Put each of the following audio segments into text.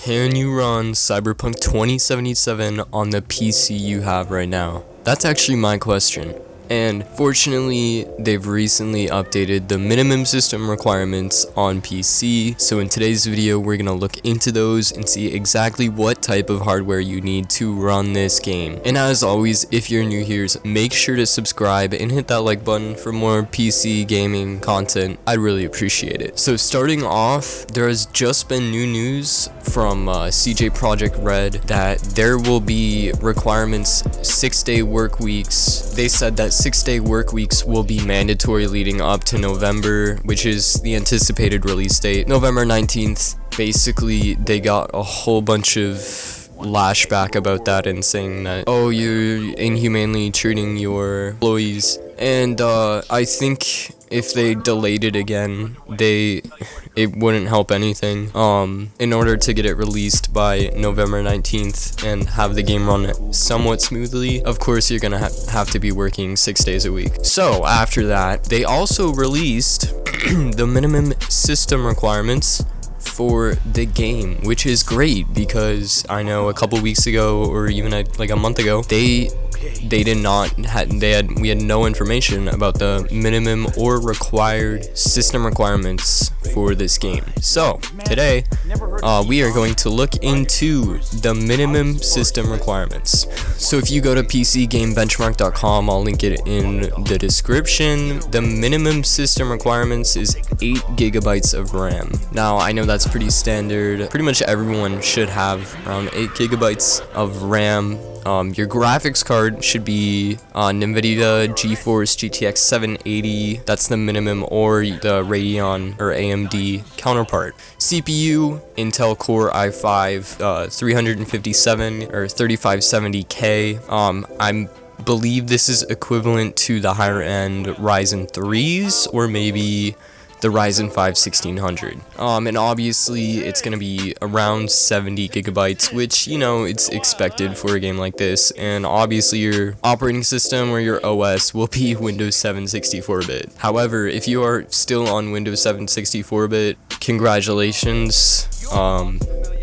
Can you run Cyberpunk 2077 on the PC you have right now? That's actually my question. And fortunately, they've recently updated the minimum system requirements on PC. So in today's video, we're gonna look into those and see exactly what type of hardware you need to run this game. And as always, if you're new here, make sure to subscribe and hit that like button for more PC gaming content. I'd really appreciate it. So starting off, there has just been new news from CJ Project Red that there will be requirements 6-day work weeks. They said that 6-day work weeks will be mandatory leading up to November, which is the anticipated release date, November 19th. Basically, they got a whole bunch of lashback about that and saying that, oh, you're inhumanely treating your employees. And I think if they delayed it again, it wouldn't help anything. In order to get it released by November 19th and have the game run somewhat smoothly, of course you're gonna have to be working 6 days a week. So after that, they also released the minimum system requirements for the game, which is great because I know a couple weeks ago or even like a month ago, we had no information about the minimum or required system requirements for this game. So today we are going to look into the minimum system requirements. So if you go to pcgamebenchmark.com, I'll link it in the description. The minimum system requirements is 8 gigabytes of RAM. Now I know that's pretty standard. Pretty much everyone should have around 8 gigabytes of RAM. Your graphics card should be NVIDIA GeForce GTX 780, that's the minimum, or the Radeon or AMD counterpart. CPU, Intel Core i5 357 or 3570K. I believe this is equivalent to the higher end Ryzen 3s or maybe the Ryzen 5 1600. And obviously it's gonna be around 70 gigabytes, which, you know, it's expected for a game like this. And obviously your operating system or your OS will be Windows 7 64-bit. However, if you are still on Windows 7 64-bit, congratulations.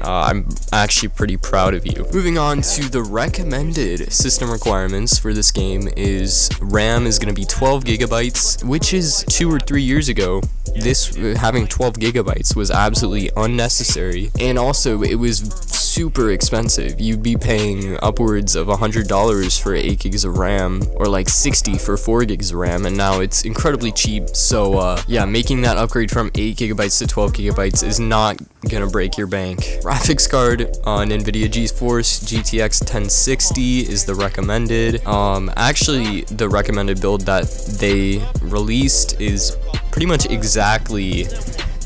I'm actually pretty proud of you. Moving on to the recommended system requirements for this game is RAM is going to be 12 gigabytes, which is 2 or 3 years ago. This having 12 gigabytes was absolutely unnecessary, and also it was super expensive. You'd be paying upwards of $100 for 8 gigs of RAM, or like 60 for 4 gigs of RAM, and now it's incredibly cheap. So yeah, making that upgrade from 8 gigabytes to 12 gigabytes is not gonna break your bank. Graphics card on NVIDIA GeForce GTX 1060 is the recommended. Actually, the recommended build that they released is pretty much exactly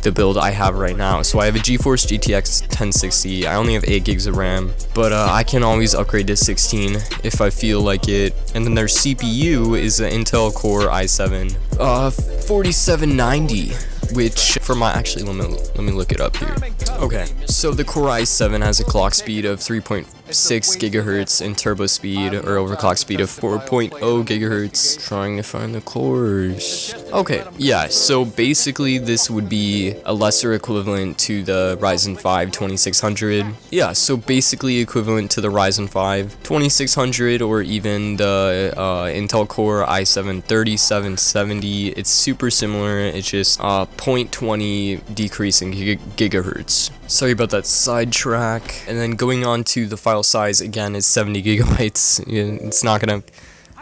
the build I have right now. So I have a GeForce GTX 1060. I only have 8 gigs of RAM, but I can always upgrade to 16 if I feel like it. And then their CPU is an Intel Core i7 4790. Which for my, actually let me look it up here. Okay, so the Core i7 has a clock speed of 3.6 gigahertz and turbo speed or overclock speed of 4.0 gigahertz. Trying to find the cores. Okay, yeah, so basically this would be a lesser equivalent to the Ryzen 5 2600. Yeah, so basically equivalent to the Ryzen 5 2600 or even the Intel Core i7 3770. It's super similar. It's just 0.20 decrease in gigahertz. Sorry about that sidetrack. And then going on to the file size, again, is 70 gigabytes. It's not gonna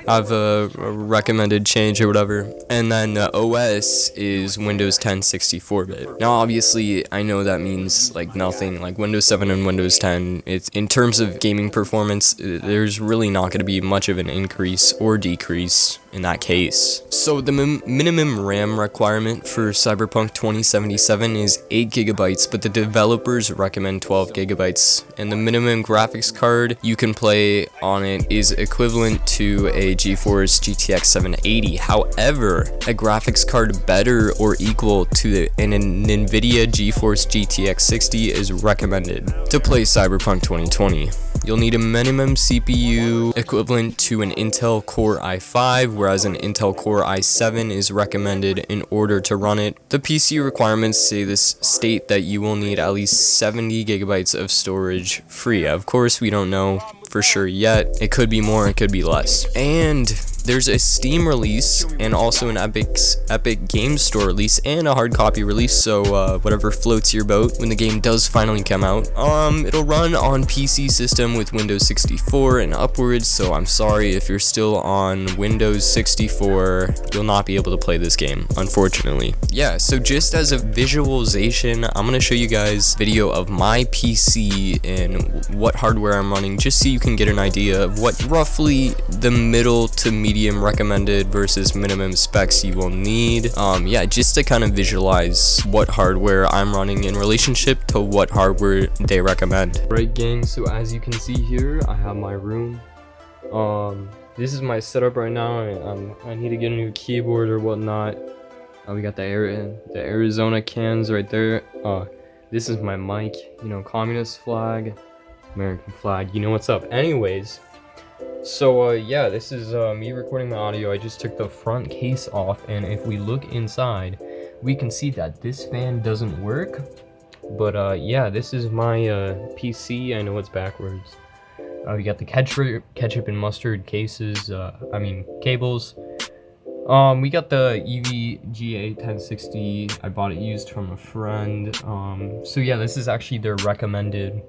have a recommended change or whatever. And then the OS is Windows 10 64-bit. Now obviously I know that means like nothing, like Windows 7 and Windows 10, it's in terms of gaming performance, there's really not going to be much of an increase or decrease in that case. So the minimum RAM requirement for Cyberpunk 2077 is 8 gigabytes, but the developers recommend 12 gigabytes. And the minimum graphics card you can play on it is equivalent to a GeForce GTX 780. However, a graphics card better or equal to an NVIDIA GeForce GTX 60 is recommended to play Cyberpunk 2020. You'll need a minimum CPU equivalent to an Intel Core i5, whereas an Intel Core i7 is recommended in order to run it. The PC requirements state that you will need at least 70 gigabytes of storage free. Of course, we don't know for sure yet. It could be more, it could be less. And there's a Steam release and also an Epic Game Store release and a hard copy release, so whatever floats your boat when the game does finally come out. It'll run on PC system with Windows 64 and upwards, so I'm sorry if you're still on Windows 64, you'll not be able to play this game, unfortunately. Yeah, so just as a visualization, I'm gonna show you guys a video of my PC and what hardware I'm running, just so you can get an idea of what roughly the middle to medium recommended versus minimum specs you will need. Yeah, just to kind of visualize what hardware I'm running in relationship to what hardware they recommend. Right, gang, so as you can see here, I have my room. This is my setup right now. I need to get a new keyboard or whatnot. We got the Arizona cans right there. This is my mic, you know, communist flag, American flag, you know what's up. Anyways, so yeah, this is me recording my audio. I just took the front case off, and if we look inside, we can see that this fan doesn't work. But yeah, this is my PC. I know it's backwards. We got the ketchup and mustard cases, cables. We got the EVGA 1060. I bought it used from a friend. So yeah, this is actually their recommended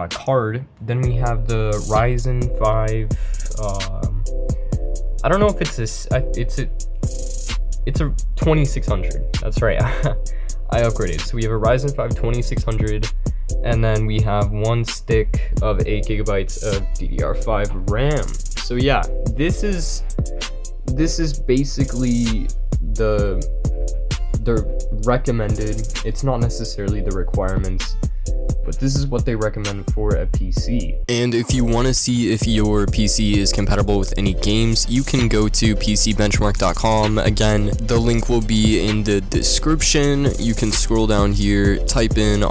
card. Then we have the Ryzen 5. I don't know if it's a 2600. That's right. I upgraded. So we have a Ryzen 5 2600, and then we have one stick of 8 gigabytes of DDR5 RAM. So yeah, this is basically the recommended. It's not necessarily the requirements, but this is what they recommend for a PC. And if you want to see if your PC is compatible with any games, you can go to pcbenchmark.com. Again, the link will be in the description. You can scroll down here, type in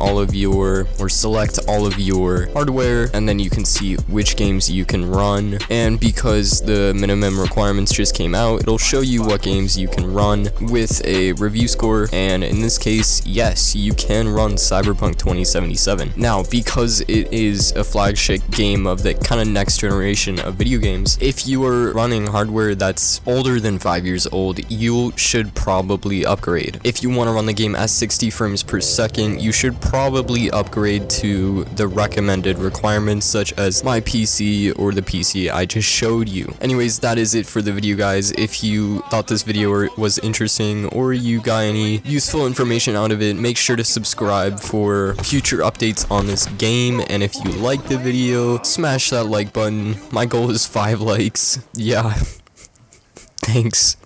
select all of your hardware, and then you can see which games you can run. And because the minimum requirements just came out, it'll show you what games you can run with a review score. And in this case, yes, you can run Cyberpunk 2077. Now, because it is a flagship game of the kind of next generation of video games, if you are running hardware that's older than 5 years old, you should probably upgrade. If you want to run the game at 60 frames per second, you should probably upgrade to the recommended requirements, such as my PC or the PC I just showed you. Anyways, that is it for the video, guys. If you thought this video was interesting or you got any useful information out of it, make sure to subscribe for future updates on this game. And if you liked the video, smash that like button. My goal is 5 likes. Yeah. Thanks.